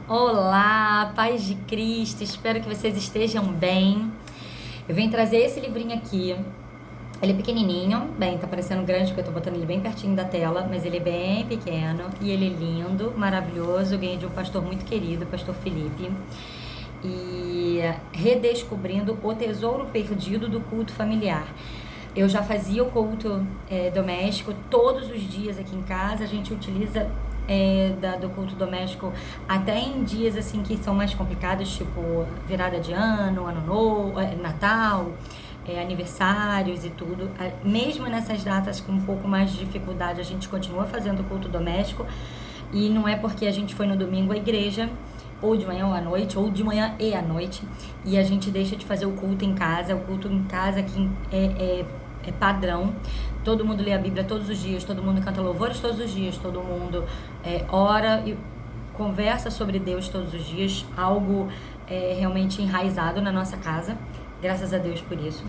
Olá, paz de Cristo, espero que vocês estejam bem. Eu venho trazer esse livrinho aqui. Ele é pequenininho, bem, tá parecendo grande porque eu tô botando ele bem pertinho da tela, mas ele é bem pequeno e ele é lindo, maravilhoso. Eu ganhei de um pastor muito querido, o pastor Felipe. E redescobrindo o tesouro perdido do culto familiar. Eu já fazia o culto doméstico todos os dias aqui em casa. A gente utiliza do culto doméstico até em dias assim que são mais complicados, tipo virada de ano, ano novo, Natal, aniversários e tudo. Mesmo nessas datas com um pouco mais de dificuldade, a gente continua fazendo o culto doméstico. E não é porque a gente foi no domingo à igreja, ou de manhã ou à noite, ou de manhã e à noite, e a gente deixa de fazer o culto em casa. O culto em casa aqui é padrão. Todo mundo lê a Bíblia todos os dias, todo mundo canta louvores todos os dias, todo mundo ora e conversa sobre Deus todos os dias, algo realmente enraizado na nossa casa, graças a Deus por isso.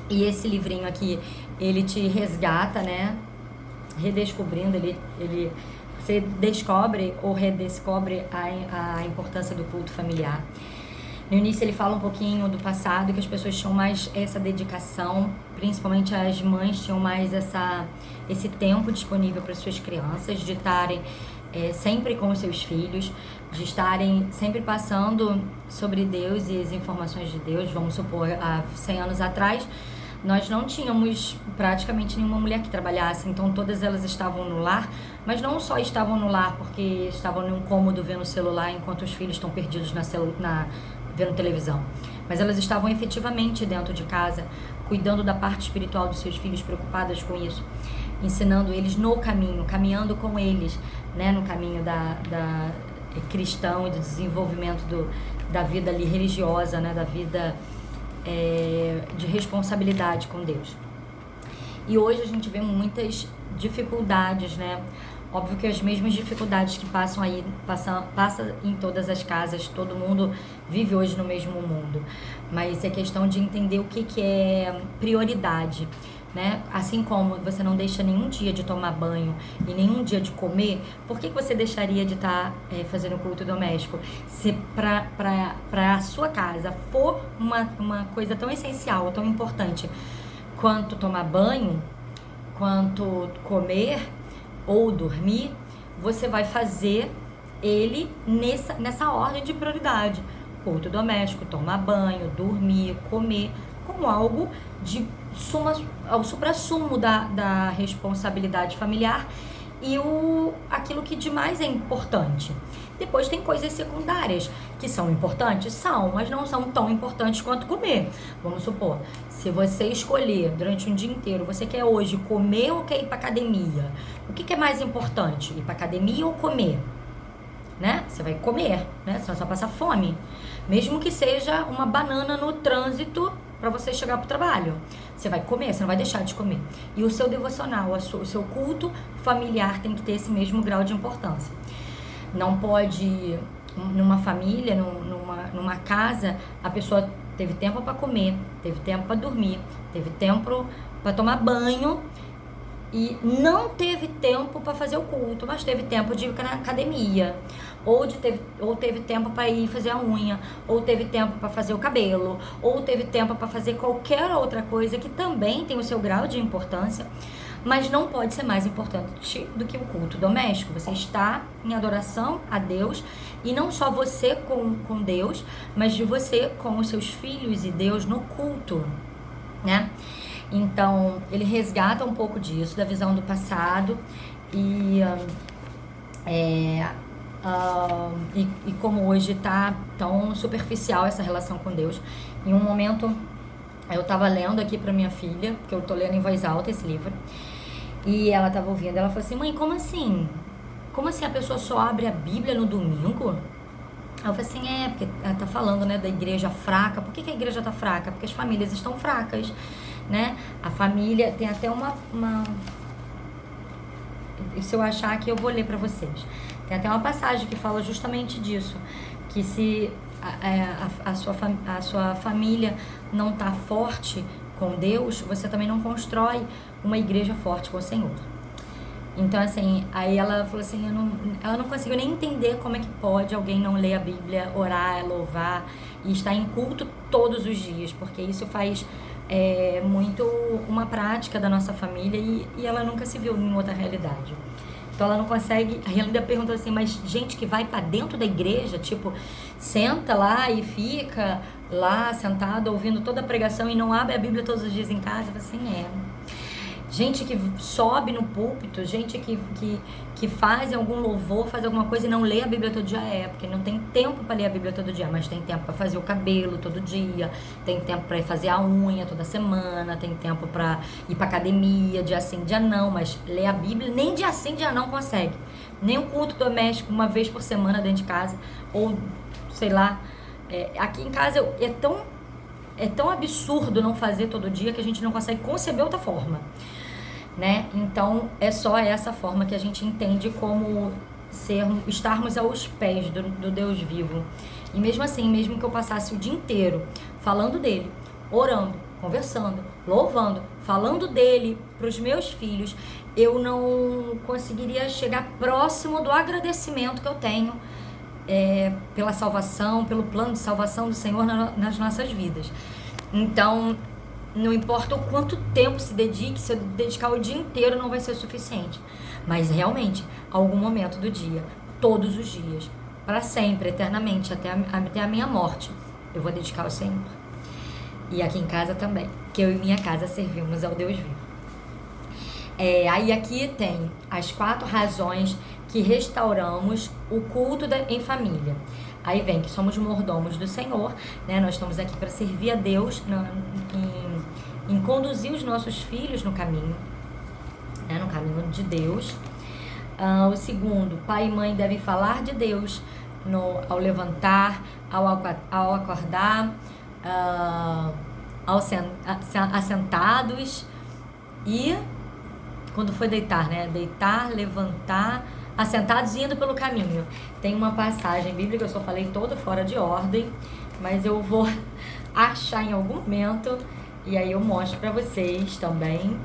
E esse livrinho aqui, ele te resgata, né? Redescobrindo, você descobre ou redescobre a importância do culto familiar. No início ele fala um pouquinho do passado, que as pessoas tinham mais essa dedicação, principalmente as mães tinham mais esse tempo disponível para suas crianças, de estarem sempre com os seus filhos, de estarem sempre passando sobre Deus e as informações de Deus. Vamos supor, há 100 anos atrás, nós não tínhamos praticamente nenhuma mulher que trabalhasse, então todas elas estavam no lar, mas não só estavam no lar porque estavam num cômodo vendo o celular enquanto os filhos estão perdidos vendo televisão, mas elas estavam efetivamente dentro de casa, cuidando da parte espiritual dos seus filhos, preocupadas com isso, ensinando eles no caminho, caminhando com eles, né, no caminho da cristão e do desenvolvimento da vida ali religiosa, né, da vida de responsabilidade com Deus. E hoje a gente vê muitas dificuldades, né? Óbvio que as mesmas dificuldades que passam em todas as casas, todo mundo vive hoje no mesmo mundo. Mas é questão de entender o que é prioridade, né? Assim como você não deixa nenhum dia de tomar banho e nenhum dia de comer, por que você deixaria de estar fazendo culto doméstico? Se para a sua casa for uma coisa tão essencial, tão importante quanto tomar banho, quanto comer ou dormir, você vai fazer ele nessa ordem de prioridade. Culto doméstico, tomar banho, dormir, comer, como algo de ao suprassumo da responsabilidade familiar e aquilo que de mais é importante. Depois tem coisas secundárias que são importantes, mas não são tão importantes quanto comer. Vamos supor, se você escolher durante um dia inteiro, você quer hoje comer ou quer ir para academia? O que é mais importante, ir para academia ou comer? Né? Você vai comer, né? Senão você vai passar fome. Mesmo que seja uma banana no trânsito para você chegar pro trabalho. Você vai comer, você não vai deixar de comer. E o seu devocional, o seu culto familiar tem que ter esse mesmo grau de importância. Não pode, numa família, numa casa, a pessoa teve tempo para comer, teve tempo para dormir, teve tempo para tomar banho e não teve tempo para fazer o culto, mas teve tempo de ir na academia, ou teve tempo para ir fazer a unha, ou teve tempo para fazer o cabelo, ou teve tempo para fazer qualquer outra coisa que também tem o seu grau de importância, mas não pode ser mais importante do que o culto doméstico. Você está em adoração a Deus, e não só você com Deus, mas de você com os seus filhos e Deus no culto, né? Então, ele resgata um pouco disso, da visão do passado e como hoje tá tão superficial essa relação com Deus. Em um momento, eu tava lendo aqui pra minha filha, porque eu tô lendo em voz alta esse livro, e ela tava ouvindo, ela falou assim: mãe, como assim? Como assim a pessoa só abre a Bíblia no domingo? Eu falei assim, porque ela tá falando, né, da igreja fraca. Por que a igreja tá fraca? Porque as famílias estão fracas, né? A família tem até uma... Se eu achar aqui, eu vou ler pra vocês. Tem até uma passagem que fala justamente disso, que se a sua família não tá forte com Deus, você também não constrói uma igreja forte com o Senhor. Então, assim, aí ela falou assim, ela não conseguiu nem entender como é que pode alguém não ler a Bíblia, orar, louvar e estar em culto todos os dias, porque isso faz muito uma prática da nossa família e ela nunca se viu em outra realidade. Então ela não consegue. Aí ela ainda perguntou assim, mas gente que vai pra dentro da igreja, tipo, senta lá e fica lá sentado ouvindo toda a pregação e não abre a Bíblia todos os dias em casa? Eu falei assim, gente que sobe no púlpito, gente que faz algum louvor, faz alguma coisa e não lê a Bíblia todo dia, porque não tem tempo para ler a Bíblia todo dia, mas tem tempo para fazer o cabelo todo dia, tem tempo para fazer a unha toda semana, tem tempo para ir para academia, dia sim, dia não, mas ler a Bíblia nem dia sim, dia não consegue. Nem o culto doméstico uma vez por semana dentro de casa, ou sei lá, aqui em casa é tão absurdo não fazer todo dia que a gente não consegue conceber outra forma, né? Então é só essa forma que a gente entende como estarmos aos pés do Deus vivo. E mesmo assim, mesmo que eu passasse o dia inteiro falando dele, orando, conversando, louvando, falando dele para os meus filhos, eu não conseguiria chegar próximo do agradecimento que eu tenho pela salvação, pelo plano de salvação do Senhor nas nossas vidas. Então, não importa o quanto tempo se dedique, se eu dedicar o dia inteiro não vai ser suficiente. Mas realmente, algum momento do dia, todos os dias, para sempre, eternamente, até a minha morte, eu vou dedicar ao Senhor. E aqui em casa também, que eu e minha casa servimos ao Deus vivo. Aí aqui tem as 4 razões que restauramos o culto em família. Aí vem que somos mordomos do Senhor, né? Nós estamos aqui para servir a Deus em conduzir os nossos filhos no caminho, né? No caminho de Deus. O segundo, pai e mãe devem falar de Deus ao levantar, ao acordar, assentados e quando for deitar, né? Deitar, levantar, assentados e indo pelo caminho. Tem uma passagem bíblica, eu só falei toda fora de ordem, mas eu vou achar em algum momento e aí eu mostro pra vocês também.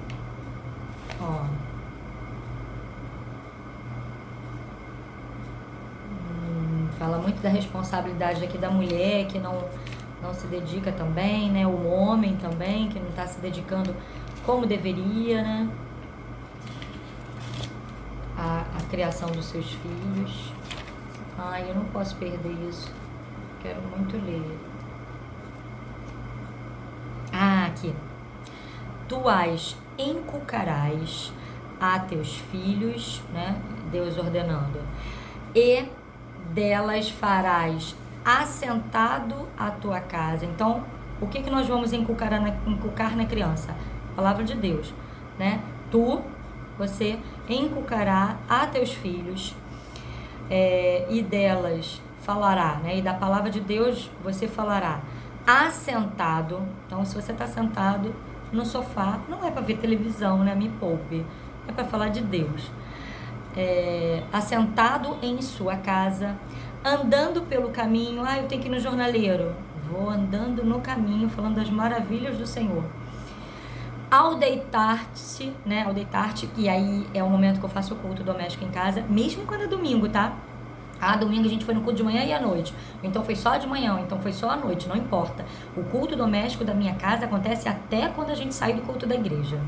Fala muito da responsabilidade aqui da mulher, que não se dedica também, né? O homem também, que não tá se dedicando como deveria, né? A criação dos seus filhos. Eu não posso perder isso. Quero muito ler. Aqui. Tu as inculcarás a teus filhos, né? Deus ordenando. E delas farás assentado a tua casa. Então, o que nós vamos inculcar na criança? A palavra de Deus, né? Você inculcará a teus filhos e delas falará, né? E da palavra de Deus você falará assentado. Então, se você está sentado no sofá, não é para ver televisão, né? Me poupe. É para falar de Deus. Assentado em sua casa, andando pelo caminho. Eu tenho que ir no jornaleiro. Vou andando no caminho, falando das maravilhas do Senhor. Ao deitar-te, né? Ao deitar-te, e aí é o momento que eu faço o culto doméstico em casa, mesmo quando é domingo, tá? Domingo a gente foi no culto de manhã e à noite. Então foi só de manhã, então foi só à noite, não importa. O culto doméstico da minha casa acontece até quando a gente sai do culto da igreja.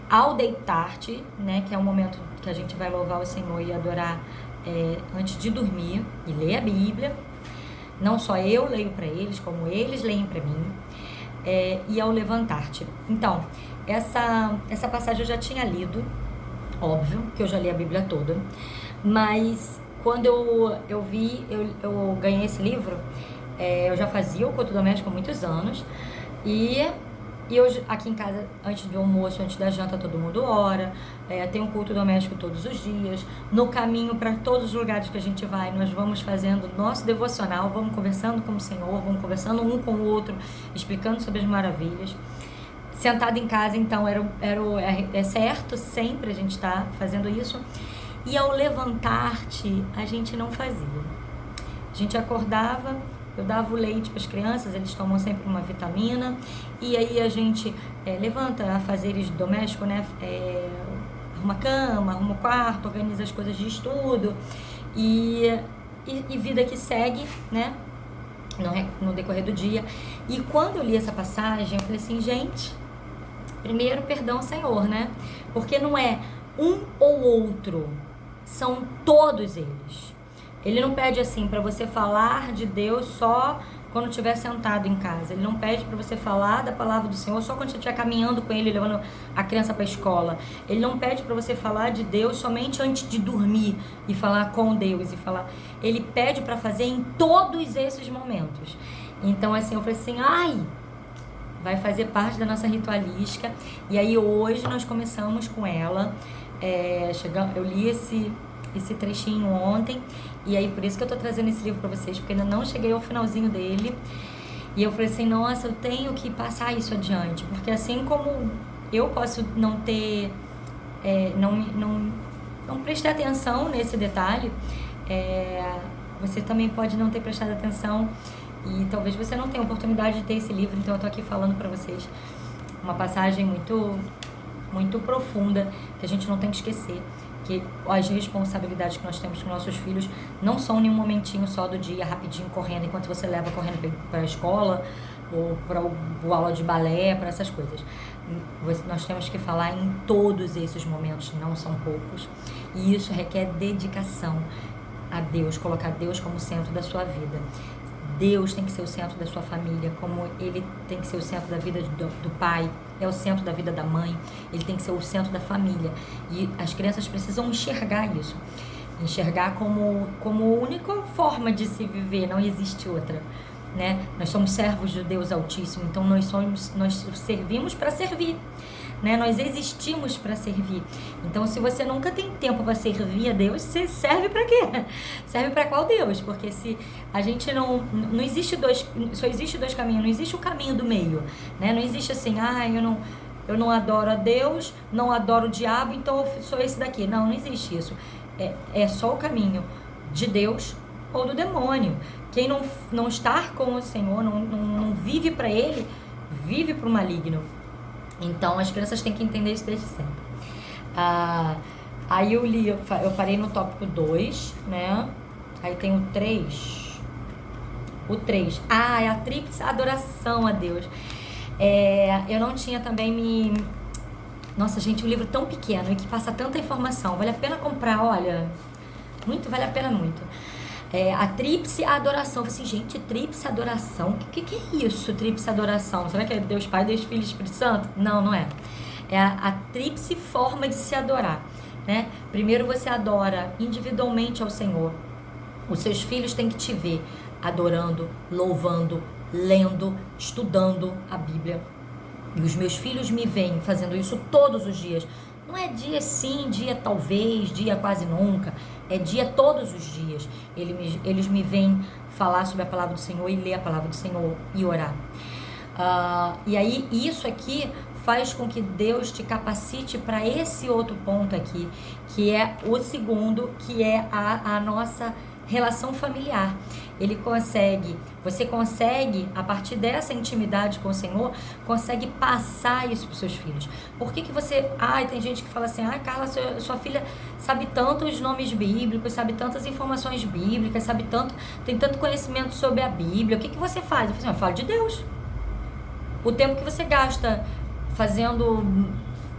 Ao deitar-te, né? Que é o momento que a gente vai louvar o Senhor e adorar antes de dormir e ler a Bíblia. Não só eu leio para eles, como eles leem para mim. E ao levantar-te. Então, essa passagem eu já tinha lido, óbvio, que eu já li a Bíblia toda, mas quando eu ganhei esse livro, eu já fazia o culto doméstico há muitos anos, e eu, aqui em casa, antes do almoço, antes da janta, todo mundo ora, tem um culto doméstico todos os dias, no caminho para todos os lugares que a gente vai, nós vamos fazendo nosso devocional, vamos conversando com o Senhor, vamos conversando um com o outro, explicando sobre as maravilhas. Sentado em casa, então, é certo sempre a gente estar fazendo isso. E ao levantar-te, a gente não fazia. A gente acordava, eu dava o leite para as crianças, eles tomam sempre uma vitamina, e aí a gente levanta a fazeres domésticos, né? arruma a cama, arruma o quarto, organiza as coisas de estudo e vida que segue, né? No decorrer do dia. E quando eu li essa passagem, eu falei assim, gente, primeiro, perdão, Senhor, né? Porque não é um ou outro, são todos eles. Ele não pede assim para você falar de Deus só quando estiver sentado em casa. Ele não pede para você falar da palavra do Senhor só quando você estiver caminhando com ele, levando a criança para a escola. Ele não pede para você falar de Deus somente antes de dormir e falar com Deus e falar. Ele pede para fazer em todos esses momentos. Então assim, eu falei assim, vai fazer parte da nossa ritualística. E aí hoje nós começamos com ela. Eu li esse trechinho ontem, e aí por isso que eu tô trazendo esse livro pra vocês, porque ainda não cheguei ao finalzinho dele, e eu falei assim, nossa, eu tenho que passar isso adiante, porque assim como eu posso não ter, não prestar atenção nesse detalhe, você também pode não ter prestado atenção, e talvez você não tenha oportunidade de ter esse livro, então eu tô aqui falando pra vocês uma passagem muito, muito profunda, que a gente não tem que esquecer, que as responsabilidades que nós temos com nossos filhos não são em um momentinho só do dia, rapidinho, correndo, enquanto você leva correndo para a escola, ou para o aula de balé, para essas coisas. Nós temos que falar em todos esses momentos, não são poucos, e isso requer dedicação a Deus, colocar Deus como centro da sua vida. Deus tem que ser o centro da sua família, como ele tem que ser o centro da vida do pai, é o centro da vida da mãe, ele tem que ser o centro da família. E as crianças precisam enxergar isso, enxergar como única forma de se viver, não existe outra, né? Nós somos servos de Deus Altíssimo, então nós servimos para servir, né? Nós existimos para servir. Então, se você nunca tem tempo para servir a Deus, você serve para quê? Serve para qual Deus? Porque se a gente não existe só existe dois caminhos, não existe o caminho do meio, né? Não existe assim, eu não adoro a Deus, não adoro o diabo, então eu sou esse daqui. Não existe isso. É só o caminho de Deus ou do demônio. Quem não está com o Senhor, não vive para ele, vive para o maligno. Então, as crianças têm que entender isso desde sempre. Aí eu parei no tópico 2, né? Aí tem o 3. O 3. É a tríplice adoração a Deus. Eu não tinha também Nossa, gente, um livro tão pequeno e que passa tanta informação. Vale a pena comprar, olha. Muito, vale a pena muito. A tríplice adoração. Eu falei assim, gente, tríplice adoração? O que é isso, tríplice adoração? Será que é Deus Pai, Deus Filho e Espírito Santo? Não, não é. É a tríplice forma de se adorar, né? Primeiro você adora individualmente ao Senhor. Os seus filhos têm que te ver adorando, louvando, lendo, estudando a Bíblia. E os meus filhos me veem fazendo isso todos os dias. Não é dia sim, dia talvez, dia quase nunca. É dia todos os dias. Eles me veem falar sobre a palavra do Senhor e ler a palavra do Senhor e orar. E aí isso aqui faz com que Deus te capacite para esse outro ponto aqui, que é o segundo, que é a nossa relação familiar. Você consegue, a partir dessa intimidade com o Senhor, consegue passar isso para os seus filhos. Por que você... tem gente que fala assim, Carla, sua filha sabe tantos nomes bíblicos, sabe tantas informações bíblicas, tem tanto conhecimento sobre a Bíblia, o que você faz? Eu falo assim, eu falo de Deus. O tempo que você gasta fazendo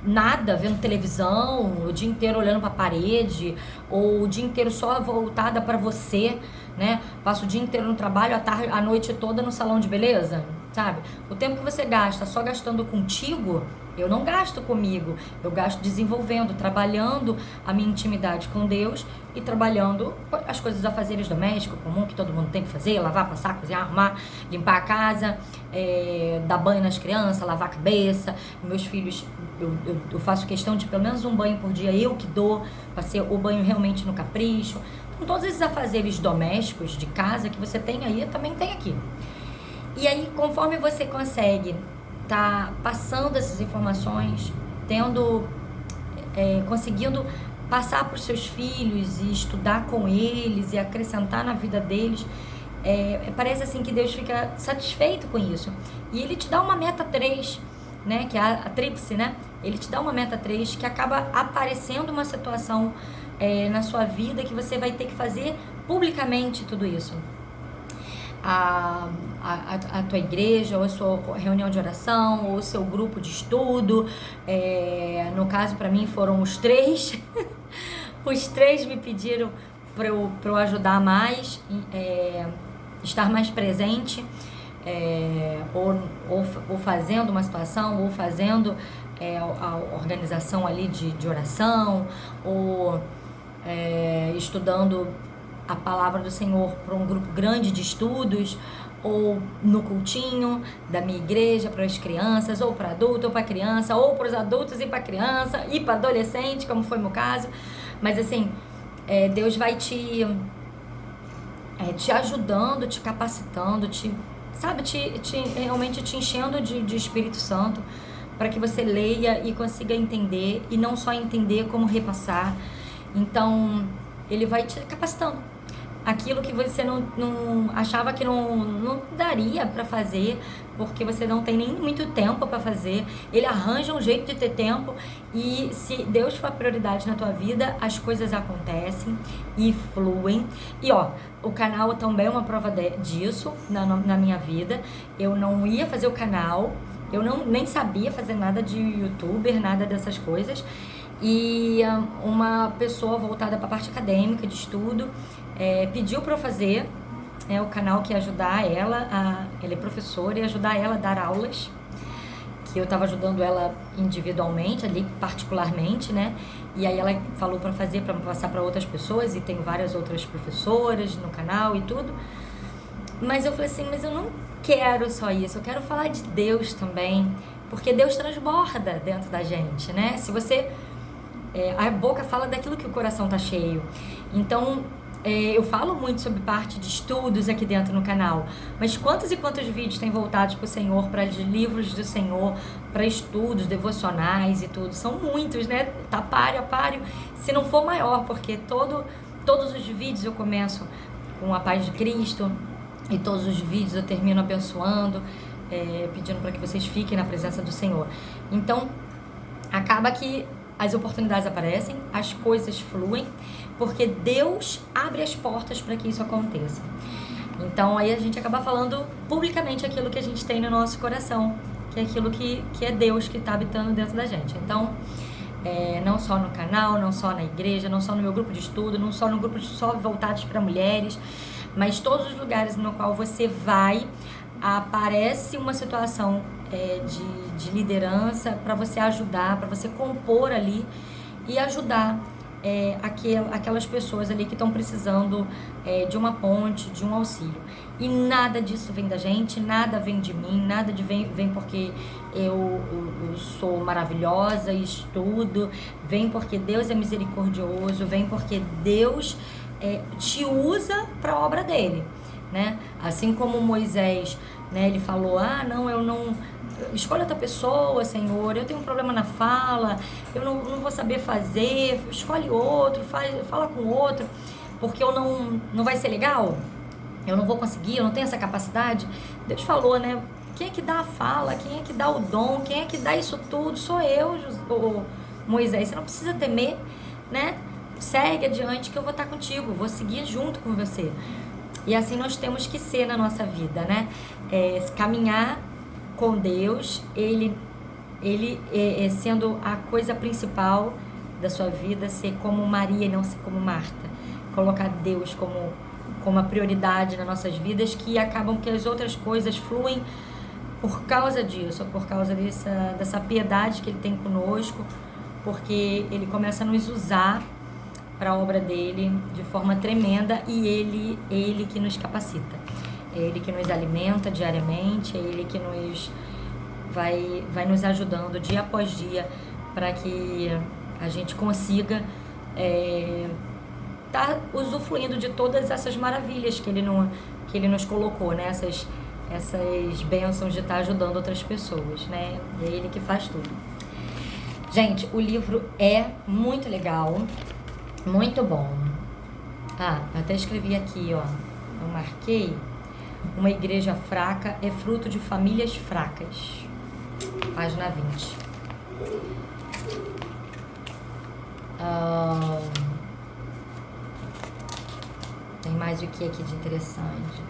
nada, vendo televisão, o dia inteiro olhando para a parede, ou o dia inteiro só voltada para você, né? Passa o dia inteiro no trabalho, a noite toda no salão de beleza, sabe? O tempo que você gasta só gastando contigo, eu não gasto comigo, eu gasto desenvolvendo, trabalhando a minha intimidade com Deus e trabalhando as coisas dos afazeres domésticos, comum que todo mundo tem que fazer, lavar, passar, cozinhar, arrumar, limpar a casa, dar banho nas crianças, lavar a cabeça. Meus filhos, eu faço questão de pelo menos um banho por dia, eu que dou, para ser o banho realmente no capricho. Então, todos esses afazeres domésticos de casa que você tem aí, também tem aqui. E aí, conforme você consegue tá passando essas informações, conseguindo passar para os seus filhos e estudar com eles e acrescentar na vida deles, parece assim que Deus fica satisfeito com isso. E Ele te dá uma meta 3, né, que é a tríplice, né? ele te dá uma meta 3 que acaba aparecendo uma situação na sua vida que você vai ter que fazer publicamente tudo isso. A tua igreja, ou a sua reunião de oração, ou o seu grupo de estudo. No caso, para mim, foram os 3. Os 3 me pediram para eu ajudar mais, estar mais presente, ou fazendo uma situação, ou fazendo a organização ali de oração, ou estudando a palavra do Senhor para um grupo grande de estudos, ou no cultinho da minha igreja para as crianças, ou para adulto, ou para criança, ou para os adultos e para criança, e para adolescente, como foi o meu caso. Mas assim, Deus vai te ajudando, te capacitando, realmente te enchendo de Espírito Santo, para que você leia e consiga entender, e não só entender, como repassar. Então, ele vai te capacitando. Aquilo que você não achava que não daria para fazer, porque você não tem nem muito tempo para fazer, ele arranja um jeito de ter tempo, e se Deus for a prioridade na tua vida, as coisas acontecem e fluem. E o canal também é uma prova disso na minha vida. Eu não ia fazer o canal, eu nem sabia fazer nada de youtuber, nada dessas coisas. E uma pessoa voltada para a parte acadêmica, de estudo, pediu para eu fazer o canal, que ia ajudar ela, ela é professora, e ajudar ela a dar aulas, que eu estava ajudando ela individualmente, ali particularmente, né? E aí ela falou para fazer, para passar para outras pessoas, e tem várias outras professoras no canal e tudo. Mas eu falei assim, mas eu não quero só isso, eu quero falar de Deus também, porque Deus transborda dentro da gente, né? Se você... a boca fala daquilo que o coração tá cheio. Então, eu falo muito sobre parte de estudos aqui dentro no canal, mas quantos e quantos vídeos tem voltados para o Senhor, para livros do Senhor, para estudos devocionais e tudo? São muitos, né? Tá páreo a páreo, se não for maior, porque todos os vídeos eu começo com a paz de Cristo, e todos os vídeos eu termino abençoando, pedindo para que vocês fiquem na presença do Senhor. Então, acaba que as oportunidades aparecem, as coisas fluem, porque Deus abre as portas para que isso aconteça. Então aí a gente acaba falando publicamente aquilo que a gente tem no nosso coração, que é aquilo que é Deus que está habitando dentro da gente. Então, não só no canal, não só na igreja, não só no meu grupo de estudo, não só no grupo só voltados para mulheres, mas todos os lugares no qual você vai, aparece uma situação de liderança para você ajudar, para você compor ali e ajudar aquelas pessoas ali que estão precisando de uma ponte, de um auxílio. E nada disso vem da gente, nada vem de mim, nada vem porque eu sou maravilhosa e estudo, vem porque Deus é misericordioso, vem porque Deus te usa para a obra dele, né? Assim como Moisés, né, ele falou, não, eu não... Escolha outra pessoa, Senhor, eu tenho um problema na fala, eu não vou saber fazer, escolhe outro, fala com outro, porque eu não vai ser legal, eu não vou conseguir, eu não tenho essa capacidade. Deus falou, né, quem é que dá a fala, quem é que dá o dom, quem é que dá isso tudo? Sou eu, Moisés, você não precisa temer, né, segue adiante que eu vou estar contigo, vou seguir junto com você. E assim nós temos que ser na nossa vida, né, caminhar com Deus, ele sendo a coisa principal da sua vida, ser como Maria e não ser como Marta, colocar Deus como a prioridade nas nossas vidas, que acabam que as outras coisas fluem por causa disso, por causa dessa piedade que ele tem conosco, porque ele começa a nos usar para a obra dele de forma tremenda, e ele que nos capacita. É ele que nos alimenta diariamente, é ele que vai nos ajudando dia após dia para que a gente consiga tá usufruindo de todas essas maravilhas que ele nos colocou, né? Essas bênçãos de estar ajudando outras pessoas, né? É ele que faz tudo. Gente, o livro é muito legal, muito bom. Até escrevi aqui, ó, eu marquei: uma igreja fraca é fruto de famílias fracas. Página 20. Tem mais o que aqui de interessante?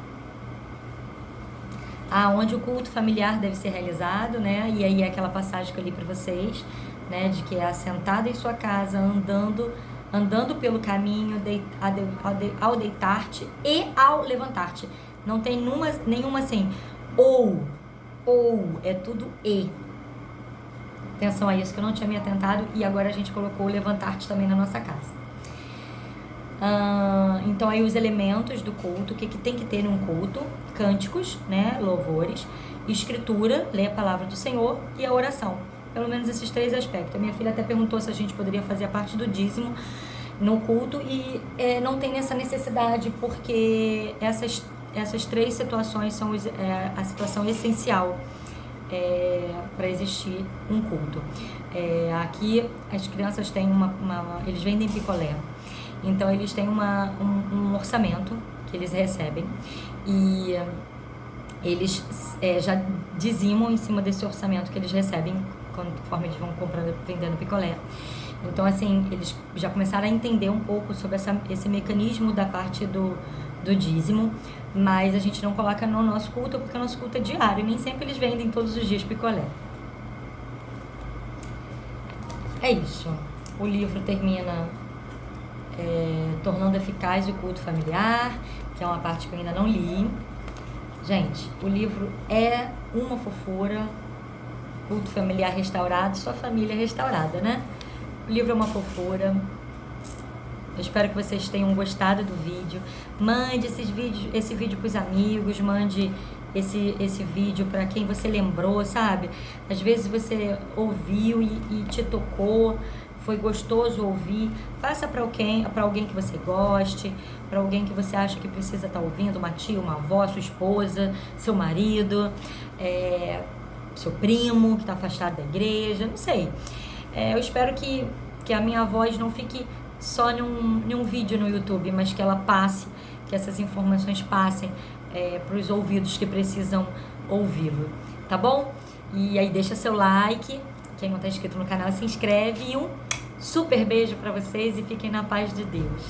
Onde o culto familiar deve ser realizado, né? E aí é aquela passagem que eu li para vocês, né? De que é assentado em sua casa, andando pelo caminho, ao deitar-te e ao levantar-te. Não tem nenhuma assim, ou, é tudo e. Atenção a isso, que eu não tinha me atentado, e agora a gente colocou o levantar-te também na nossa casa. Então aí os elementos do culto, o que tem que ter num culto: cânticos, né, louvores, escritura, ler a palavra do Senhor, e a oração. Pelo menos esses 3 aspectos. A minha filha até perguntou se a gente poderia fazer a parte do dízimo no culto, e não tem essa necessidade, porque essas 3 situações são a situação essencial para existir um culto. Aqui as crianças têm eles vendem picolé. Então eles têm um orçamento que eles recebem, e eles já dizimam em cima desse orçamento que eles recebem conforme eles vão vendendo picolé. Então assim, eles já começaram a entender um pouco sobre esse mecanismo da parte do dízimo, mas a gente não coloca no nosso culto porque o nosso culto é diário e nem sempre eles vendem todos os dias picolé. É isso. O livro termina tornando eficaz o culto familiar, que é uma parte que eu ainda não li. Gente, o livro é uma fofura. Culto familiar restaurado, sua família restaurada, né? O livro é uma fofura. Eu espero que vocês tenham gostado do vídeo. Mande esse vídeo para os amigos, mande esse vídeo para quem você lembrou, sabe? Às vezes você ouviu e te tocou, foi gostoso ouvir. Passa para alguém que você goste, para alguém que você acha que precisa estar ouvindo, uma tia, uma avó, sua esposa, seu marido, seu primo que está afastado da igreja, não sei. Eu espero que a minha voz não fique só em um vídeo no YouTube, mas que ela passe, que essas informações passem para os ouvidos que precisam ouvi-lo, tá bom? E aí deixa seu like, quem não está inscrito no canal se inscreve, e um super beijo para vocês e fiquem na paz de Deus.